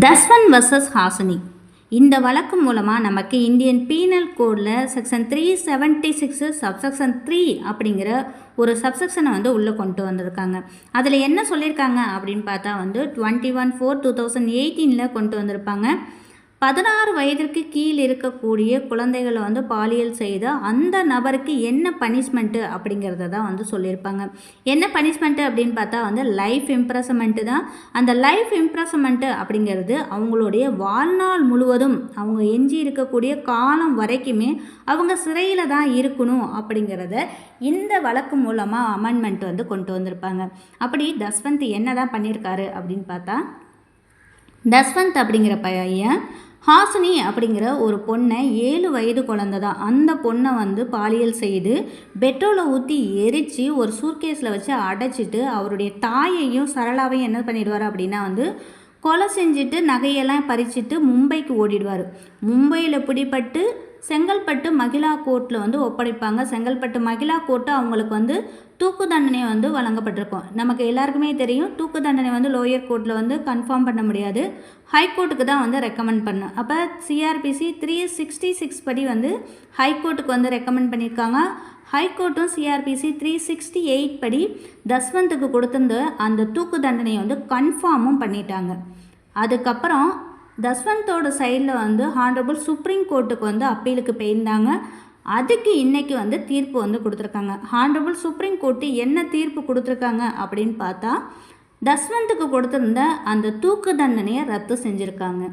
Dashwanth versus Hasini. இந்த வழக்கு மூலமாக நமக்கு இந்தியன் பீனல் கோடில் செக்ஷன் 376 சப்செக்ஷன் 3 அப்படிங்கிற ஒரு சப்செக்ஷனை உள்ளே கொண்டு வந்திருக்காங்க. அதில் என்ன சொல்லியிருக்காங்க அப்படின்னு பார்த்தா 21/4/2018 கொண்டு வந்திருப்பாங்க. 16 வயதிற்கு கீழ் இருக்கக்கூடிய குழந்தைகளை பாலியல் செய்த அந்த நபருக்கு என்ன பனிஷ்மெண்ட்டு அப்படிங்கிறத தான் சொல்லியிருப்பாங்க. என்ன பனிஷ்மெண்ட்டு அப்படின்னு பார்த்தா லைஃப் இம்ப்ரெசமெண்ட்டு தான். அந்த லைஃப் இம்ப்ரெசமெண்ட்டு அப்படிங்கிறது அவங்களுடைய வாழ்நாள் முழுவதும் அவங்க எஞ்சி இருக்கக்கூடிய காலம் வரைக்குமே அவங்க சிறையில் தான் இருக்கணும் அப்படிங்கிறத இந்த வழக்கு மூலமாக அமெண்ட்மெண்ட் கொண்டு வந்திருப்பாங்க. அப்படி தஸ்வந்த் என்ன தான் பண்ணியிருக்காரு அப்படின்னு பார்த்தா, தஸ்வந்த் அப்படிங்கிற பையன் ஹாசினி அப்படிங்கிற ஒரு பொண்ணை 7 வயது குழந்தை தான், அந்த பொண்ணை பாலியல் செய்து பெட்ரோலை ஊற்றி எரித்து ஒரு சூட்கேஸில் வச்சு அடைச்சிட்டு அவருடைய தாயையும் சரளாவையும் என்ன பண்ணிடுவார் அப்படின்னா கொலை செஞ்சுட்டு நகையெல்லாம் பறிச்சுட்டு மும்பைக்கு ஓடிடுவார். மும்பையில் பிடிப்பட்டு செங்கல்பட்டு மகிழா கோர்ட்டில் ஒப்படைப்பாங்க. செங்கல்பட்டு மகிழா கோர்ட்டு அவங்களுக்கு தூக்கு தண்டனை வழங்கப்பட்டிருக்கும். நமக்கு எல்லாருக்குமே தெரியும், தூக்கு தண்டனை லோயர் கோர்ட்டில் கன்ஃபார்ம் பண்ண முடியாது, ஹைகோர்ட்டுக்கு தான் ரெக்கமெண்ட் பண்ணும். அப்போ சிஆர்பிசி 366 படி ஹைகோர்ட்டுக்கு ரெக்கமெண்ட் பண்ணியிருக்காங்க. ஹைகோர்ட்டும் சிஆர்பிசி 368 படி தஸ்வந்துக்கு கொடுத்திருந்த அந்த தூக்கு தண்டனையை கன்ஃபார்மும் பண்ணிட்டாங்க. அதுக்கப்புறம் தஸ்வந்தோட சைடில் ஹானரபிள் சுப்ரீம் கோர்ட்டுக்கு அப்பீலுக்கு போயிருந்தாங்க. அதுக்கு இன்றைக்கி தீர்ப்பு கொடுத்துருக்காங்க. ஹானரபிள் சுப்ரீம் கோர்ட்டு என்ன தீர்ப்பு கொடுத்துருக்காங்க அப்படின்னு பார்த்தா, தஸ்வந்துக்கு கொடுத்துருந்த அந்த தூக்கு தண்டனையை ரத்து செஞ்சுருக்காங்க.